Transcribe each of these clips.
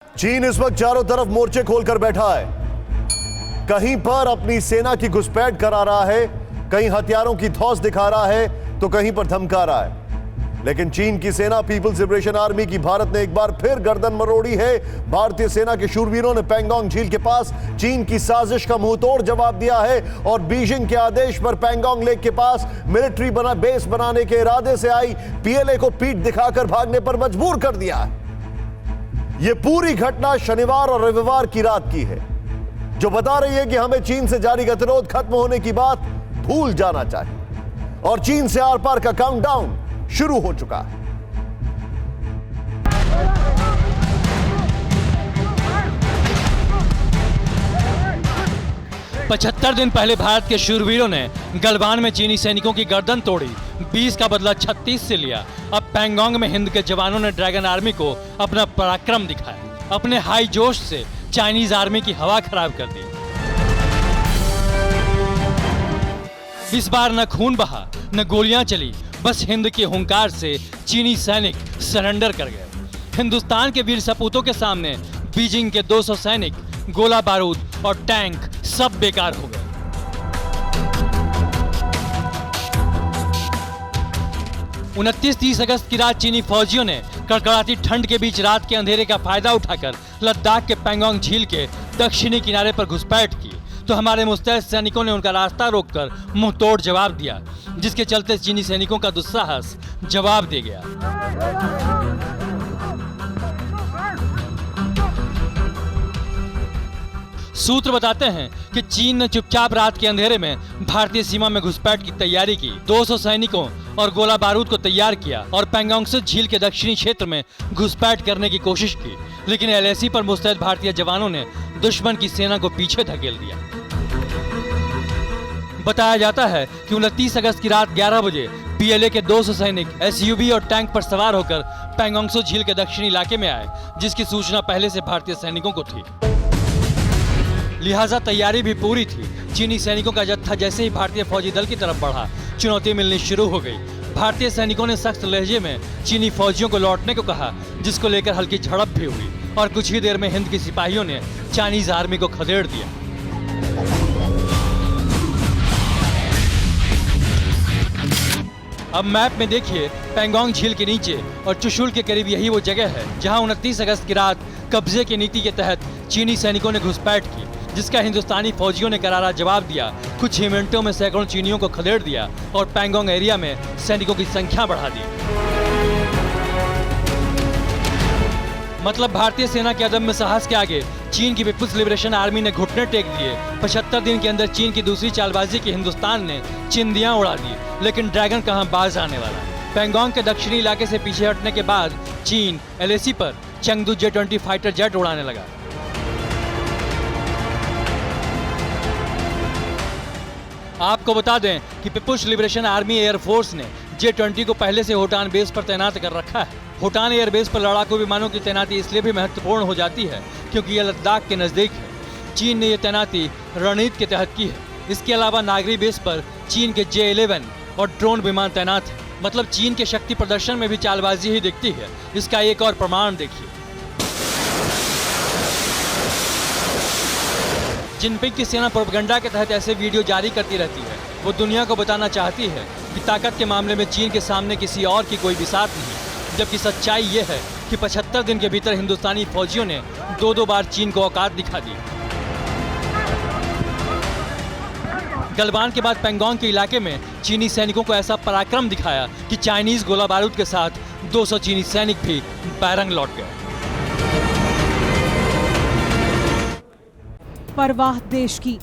चीन इस वक्त चारों तरफ मोर्चे खोलकर बैठा है। कहीं पर अपनी सेना की घुसपैठ करा रहा है, कहीं हथियारों की धौंस दिखा रहा है, तो कहीं पर धमका रहा है। लेकिन चीन की सेना पीपल्स लिबरेशन आर्मी की भारत ने एक बार फिर गर्दन मरोड़ी है। भारतीय सेना के शूरवीरों ने पैंगोंग झील के पास चीन की साजिश का मुंहतोड़ जवाब दिया है और बीजिंग के आदेश पर पैंगोंग लेक के पास मिलिट्री बेस बनाने के इरादे से आई पीएलए को पीठ दिखाकर भागने पर मजबूर कर दिया है। यह पूरी घटना शनिवार और रविवार की रात की है, जो बता रही है कि हमें चीन से जारी गतिरोध खत्म होने की बात भूल जाना चाहिए और चीन से आर पार का काउंटडाउन शुरू हो चुका है। पचहत्तर दिन पहले भारत के शूरवीरों ने गलवान में चीनी सैनिकों की गर्दन तोड़ी, 20 का बदला 36 से लिया। अब पैंगोंग में हिंद के जवानों ने ड्रैगन आर्मी को अपना पराक्रम दिखाया। अपने हाई जोश से चाइनीज आर्मी की हवा खराब कर दी। इस बार न खून बहा न गोलियां चली, बस हिंद के हुंकार से चीनी सैनिक सरेंडर कर गए। हिंदुस्तान के वीर सपूतों के सामने बीजिंग के 200 सैनिक, गोला बारूद और टैंक सब बेकार हो गए। उनतीस 30 अगस्त की रात चीनी फौजियों ने कड़कड़ाती ठंड के बीच रात के अंधेरे का फायदा उठाकर लद्दाख के पैंगोंग झील के दक्षिणी किनारे पर घुसपैठ की, तो हमारे मुस्तैद सैनिकों ने उनका रास्ता रोककर मुंहतोड़ जवाब दिया, जिसके चलते चीनी सैनिकों का दुस्साहस जवाब दे गया। सूत्र बताते हैं कि चीन ने चुपचाप रात के अंधेरे में भारतीय सीमा में घुसपैठ की तैयारी की, 200 सैनिकों और गोला बारूद को तैयार किया और पैंगोंग से झील के दक्षिणी क्षेत्र में घुसपैठ करने की कोशिश की। लेकिन एलएसी पर मुस्तैद भारतीय जवानों ने दुश्मन की सेना को पीछे धकेल दिया। बताया जाता है कि 29 अगस्त की रात 11 बजे पीएलए के 200 सैनिक एसयूवी और टैंक पर सवार होकर पैंगोंग सो झील के दक्षिणी इलाके में आए, जिसकी सूचना पहले से भारतीय सैनिकों को थी। लिहाजा तैयारी भी पूरी थी। चीनी सैनिकों का जत्था जैसे ही भारतीय फौजी दल की तरफ बढ़ा, चुनौती मिलनी शुरू हो गई। भारतीय सैनिकों ने सख्त लहजे में चीनी फौजियों को लौटने को कहा, जिसको लेकर हल्की झड़प भी हुई और कुछ ही देर में हिंद के सिपाहियों ने चाइनीज आर्मी को खदेड़ दिया। अब मैप में देखिए, पैंगोंग झील के नीचे और चुशुल के करीब यही वो जगह है जहां 29 अगस्त की रात कब्जे की नीति के तहत चीनी सैनिकों ने घुसपैठ की, जिसका हिंदुस्तानी फौजियों ने करारा जवाब दिया। कुछ ही मिनटों में सैकड़ों चीनियों को खदेड़ दिया और पैंगोंग एरिया में सैनिकों की संख्या बढ़ा दी। मतलब भारतीय सेना के अदम्य साहस के आगे चीन की पीपल्स लिबरेशन आर्मी ने घुटने टेक दिए। 75 दिन के अंदर चीन की दूसरी चालबाजी की हिंदुस्तान ने चिंदियां उड़ा दी, लेकिन ड्रैगन कहां बाज आने वाला। पैंगोंग के दक्षिणी इलाके से पीछे हटने के बाद चीन एलएसी पर चंगदू J-20 फाइटर जेट उड़ाने लगा। आपको बता दें कि पीपल्स लिबरेशन आर्मी एयरफोर्स ने J-20 को पहले से होटान बेस पर तैनात कर रखा है। होटान एयरबेस पर लड़ाकू विमानों की तैनाती इसलिए भी महत्वपूर्ण हो जाती है क्योंकि यह लद्दाख के नजदीक है। चीन ने यह तैनाती रणनीति के तहत की है। इसके अलावा नागरी बेस पर चीन के J-11 और ड्रोन विमान तैनात है। मतलब चीन के शक्ति प्रदर्शन में भी चालबाजी ही दिखती है। इसका एक और प्रमाण देखिए। जिनपिंग की सेना प्रोपेगेंडा के तहत ऐसे वीडियो जारी करती रहती है। वो दुनिया को बताना चाहती है कि ताकत के मामले में चीन के सामने किसी और की कोई बिसात नहीं, जबकि सच्चाई ये है कि 75 दिन के भीतर हिंदुस्तानी फौजियों ने 2-2 बार चीन को औकात दिखा दी। गलवान के बाद पैंगोंग के इलाके में चीनी सैनिकों को ऐसा पराक्रम दिखाया कि चाइनीज गोला बारूद के साथ 200 चीनी सैनिक भी बैरंग लौट गए। परवाह देश की,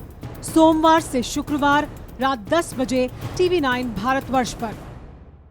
सोमवार से शुक्रवार रात 10 बजे TV9 भारतवर्ष पर।